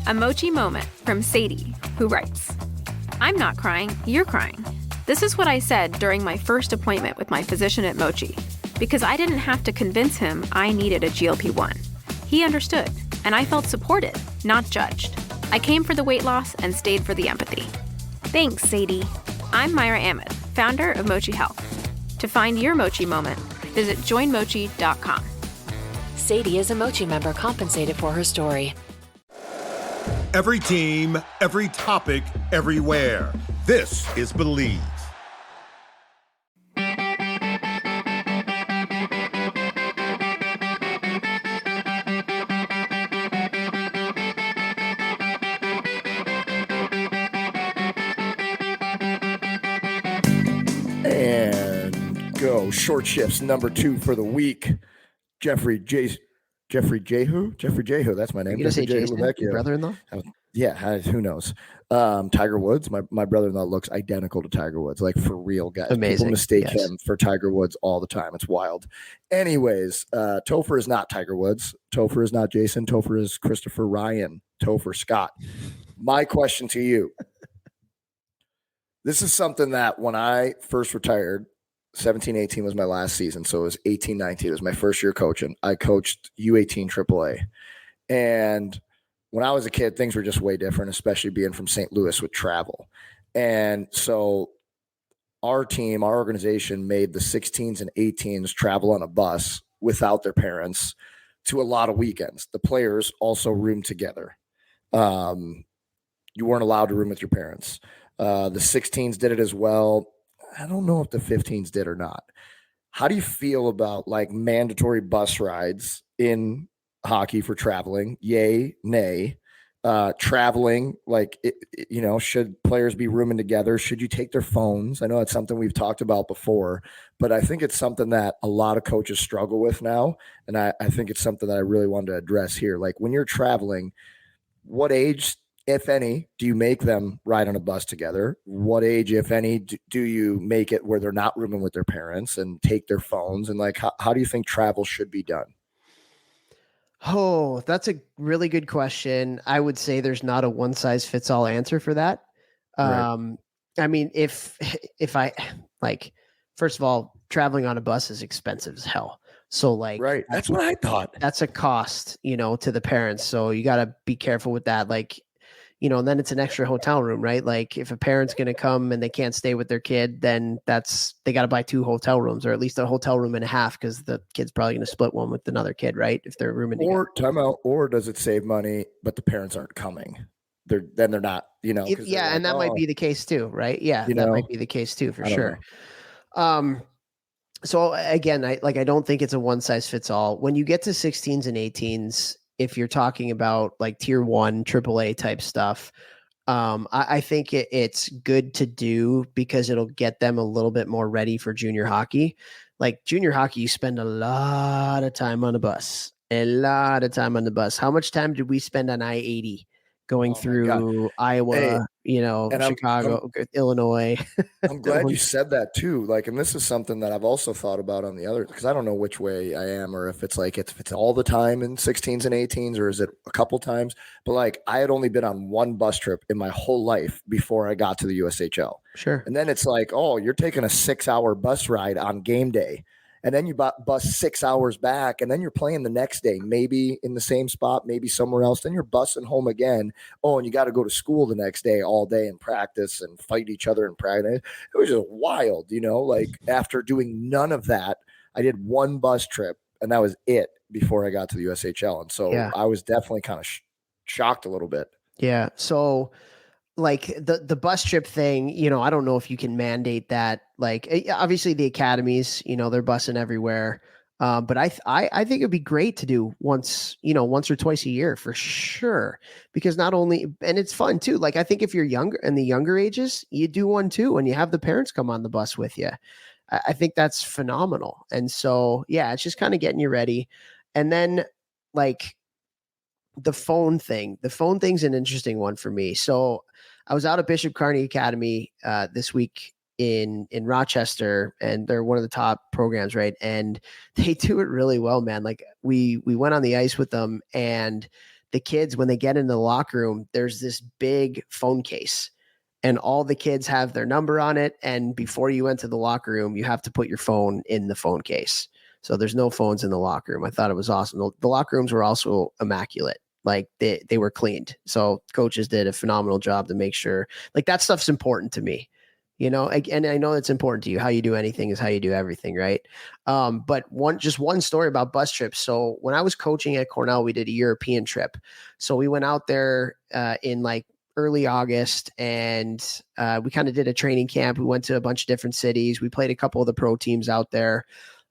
A Mochi moment from Sadie, who writes, I'm not crying, you're crying. This is what I said during my first appointment with my physician at Mochi, because I didn't have to convince him I needed a GLP-1. He understood, and I felt supported, not judged. I came for the weight loss and stayed for the empathy. Thanks, Sadie. I'm Myra Ahmed, founder of Mochi Health. To find your Mochi moment, visit joinmochi.com. Sadie is a Mochi member compensated for her story. Every team, every topic, everywhere. This is Believe. And go. Short shifts number 2 for the week. Jeffrey Jehu. That's my name. You gonna say Jason, Vechs, your brother-in-law? Yeah, who knows? Tiger Woods. My brother-in-law looks identical to Tiger Woods, like for real, guys. Amazing. People mistake him for Tiger Woods all the time. It's wild. Anyways, Topher is not Tiger Woods. Topher is not Jason. Topher is Christopher Ryan. Topher Scott. My question to you. This is something that when I first retired, 17-18 was my last season. So it was 18-19. It was my first year coaching. I coached U18 AAA. And when I was a kid, things were just way different, especially being from St. Louis with travel. And so our team, our organization made the 16s and 18s travel on a bus without their parents to a lot of weekends. The players also roomed together. You weren't allowed to room with your parents. The 16s did it as well. I don't know if the 15s did or not. How do you feel about like mandatory bus rides in hockey for traveling? Yay, nay. Traveling, like, should players be rooming together? Should you take their phones? I know that's something we've talked about before, but I think it's something that a lot of coaches struggle with now. And I think it's something that I really wanted to address here. Like when you're traveling, what age, if any, do you make them ride on a bus together? What age, if any, do you make it where they're not rooming with their parents and take their phones? And like, how do you think travel should be done? Oh, that's a really good question. I would say there's not a one size fits all answer for that. Right. I mean, if I like, first of all, traveling on a bus is expensive as hell. So like, right. That's what I thought. That's a cost, to the parents. So you got to be careful with that. Like, and then it's an extra hotel room, right? Like if a parent's going to come and they can't stay with their kid, then they got to buy 2 hotel rooms, or at least a hotel room and a half, because the kid's probably going to split one with another kid, right? If they're rooming together. Or time out, or does it save money, but the parents aren't coming? They're not, and that might be the case too, right? Yeah, that might be the case too, for sure. So again, I don't think it's a one size fits all. When you get to 16s and 18s, if you're talking about like tier 1 AAA type stuff, I think it's good to do because it'll get them a little bit more ready for junior hockey. Like junior hockey, you spend a lot of time on the bus. How much time did we spend on I-80 going through Iowa, Chicago, Illinois? I'm glad you said that too. Like, and this is something that I've also thought about on the other, because I don't know which way I am, or if it's like, if it's all the time in 16s and 18s, or is it a couple times? But like, I had only been on one bus trip in my whole life before I got to the USHL. Sure. And then it's like, oh, you're taking a 6-hour bus ride on game day. And then you bus 6 hours back, and then you're playing the next day, maybe in the same spot, maybe somewhere else. Then you're busing home again. Oh, and you got to go to school the next day all day and practice and fight each other in practice. It was just wild, like after doing none of that, I did one bus trip, and that was it before I got to the USHL. And so I was definitely kind of shocked a little bit. Yeah. So like the bus trip thing, I don't know if you can mandate that. Like obviously the academies, they're busing everywhere. But I think it'd be great to do once or twice a year for sure, because not only, and it's fun too. Like I think if you're younger, in the younger ages, you do one too, and you have the parents come on the bus with you. I think that's phenomenal. And so, yeah, it's just kind of getting you ready. And then like the phone thing's an interesting one for me. So I was out at Bishop Kearney Academy this week in Rochester, and they're one of the top programs, right? And they do it really well, man. Like we went on the ice with them, and the kids, when they get into the locker room, there's this big phone case and all the kids have their number on it. And before you enter the locker room, you have to put your phone in the phone case. So there's no phones in the locker room. I thought it was awesome. The locker rooms were also immaculate. Like they were cleaned. So coaches did a phenomenal job to make sure, like, that stuff's important to me, and I know it's important to you. How you do anything is how you do everything. Right. But one story about bus trips. So when I was coaching at Cornell, we did a European trip. So we went out there in like early August, and we kind of did a training camp. We went to a bunch of different cities. We played a couple of the pro teams out there.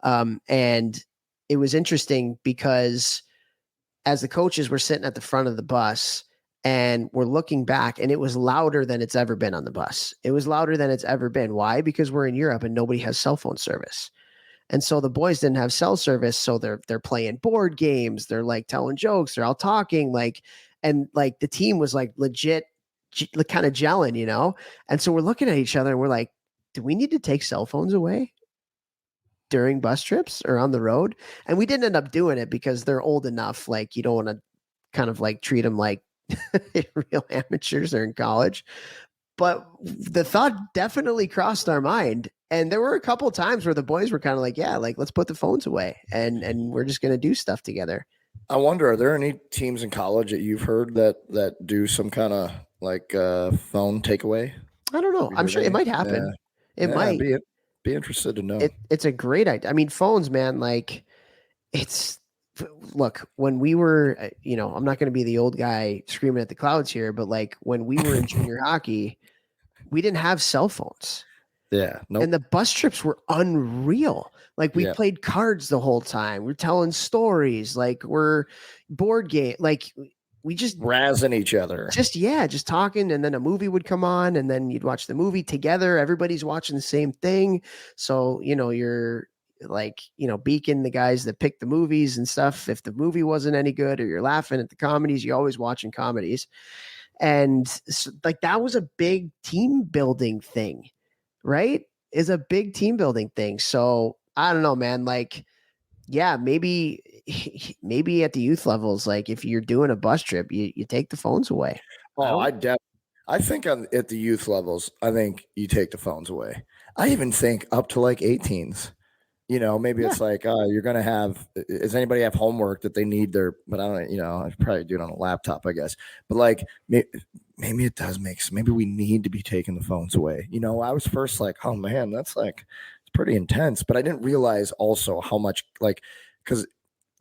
And it was interesting because as the coaches were sitting at the front of the bus and we're looking back, and it was louder than it's ever been on the bus. It was louder than it's ever been. Why? Because we're in Europe and nobody has cell phone service. And so the boys didn't have cell service. So they're playing board games. They're like telling jokes. They're all talking and the team was like legit kind of gelling. And so we're looking at each other and we're like, do we need to take cell phones away during bus trips or on the road? And we didn't end up doing it because they're old enough. Like, you don't want to kind of like treat them like real amateurs. They're in college. But the thought definitely crossed our mind. And there were a couple of times where the boys were kind of like, yeah, like, let's put the phones away and we're just going to do stuff together. I wonder, are there any teams in college that you've heard that do some kind of like phone takeaway? I don't know. I'm sure it might happen. It might be interested to know. It's a great idea. I mean, phones, man, like look, when we were, I'm not going to be the old guy screaming at the clouds here, but like when we were in junior hockey, we didn't have cell phones. Yeah. Nope. And the bus trips were unreal. Like we played cards the whole time. We're telling stories. Like we're board game. Like we just razzing each other. Just talking. And then a movie would come on and then you'd watch the movie together. Everybody's watching the same thing. So, you're like, beaking the guys that pick the movies and stuff. If the movie wasn't any good or you're laughing at the comedies, you're always watching comedies. And so, like, that was a big team building thing, right? Is a big team building thing. So I don't know, man. Like, yeah, maybe at the youth levels, like if you're doing a bus trip, you take the phones away. Oh, I think at the youth levels, I think you take the phones away. I even think up to like 18s. Maybe it's like, you're going to have, does anybody have homework that they need but I don't, I probably do it on a laptop, I guess. But like, maybe it does maybe we need to be taking the phones away. I was first like, oh man, that's like, it's pretty intense. But I didn't realize also how much, like, because,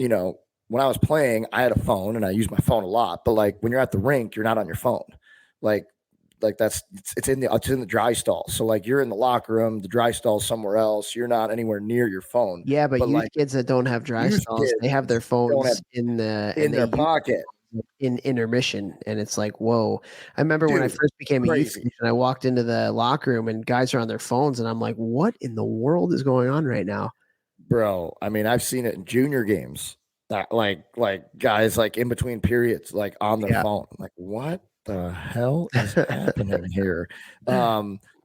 when I was playing, I had a phone and I used my phone a lot. But like when you're at the rink, you're not on your phone. Like it's in the dry stall. So like you're in the locker room, the dry stall somewhere else. You're not anywhere near your phone. Yeah, but youth like, kids that don't have dry stalls, they have their phones in their pocket in intermission, and it's like, whoa. I remember when I first became a youth coach and I walked into the locker room and guys are on their phones, and I'm like, what in the world is going on right now, bro? I mean, I've seen it in junior games that like guys like in between periods, like on their phone, like what the hell is happening here?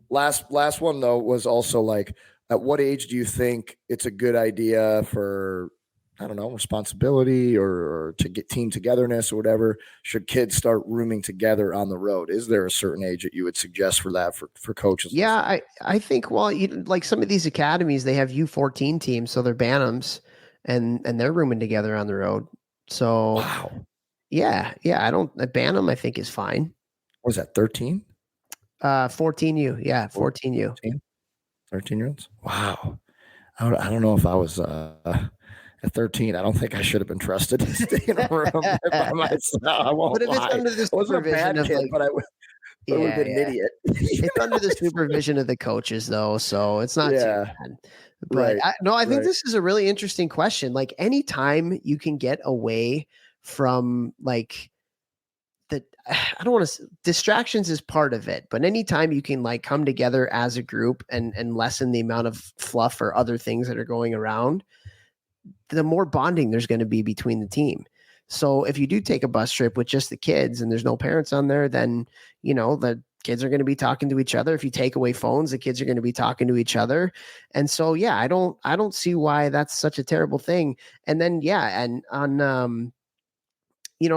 Last one though was also like, at what age do you think it's a good idea for, I don't know, responsibility or to get team togetherness or whatever? Should kids start rooming together on the road? Is there a certain age that you would suggest for that for coaches? Yeah, I think, well, like some of these academies, they have U14 teams, so they're Bantams, and they're rooming together on the road. So wow. Yeah. A Bantam, I think, is fine. What is that, 13? 14U. Yeah, 14U. 13-year-olds? Wow. I don't know if I was at 13. I don't think I should have been trusted to stay in a room by myself. I won't lie. It's under the supervision of kid, but I would have been an idiot. It's under the supervision of the coaches, though, so it's not too bad. But I think this is a really interesting question. Like, anytime you can get away from like I don't want to, distractions is part of it, but anytime you can like come together as a group and lessen the amount of fluff or other things that are going around, the more bonding there's going to be between the team. So if you do take a bus trip with just the kids and there's no parents on there, then, the kids are going to be talking to each other. If you take away phones, the kids are going to be talking to each other. And so, yeah, I don't see why that's such a terrible thing. And then, and on,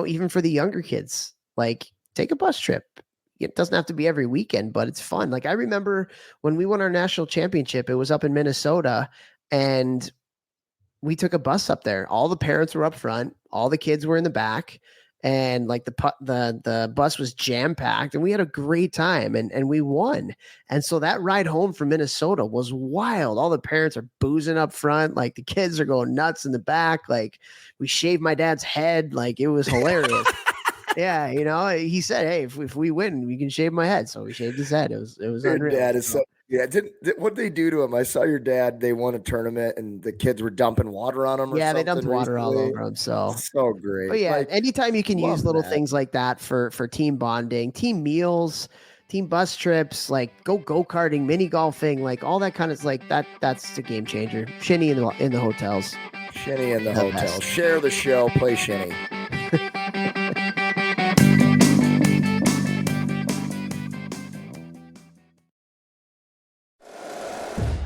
even for the younger kids, like take a bus trip. It doesn't have to be every weekend, but it's fun. Like I remember when we won our national championship, it was up in Minnesota, and we took a bus up there. All the parents were up front, all the kids were in the back, and like the bus was jam packed, and we had a great time, and we won. And so that ride home from Minnesota was wild. All the parents are boozing up front, like the kids are going nuts in the back. Like we shaved my dad's head, like it was hilarious. Yeah, he said, "Hey, if we win, we can shave my head." So we shaved his head. It was Your unreal. dad is so yeah. What they do to him? I saw your dad. They won a tournament, and the kids were dumping water on him. Or Yeah, they something dumped water all recently. over him. So great. But yeah, Like, anytime you can use love little that. things like that for team bonding, team meals, team bus trips, like go-karting, mini golfing, like all that kind of like that's a game changer. Shinny in the hotels. Shinny in the The hotel. best. Share the show. Play Shinny.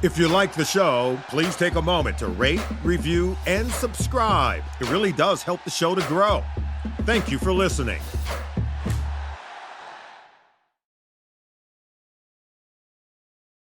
If you like the show, please take a moment to rate, review, and subscribe. It really does help the show to grow. Thank you for listening.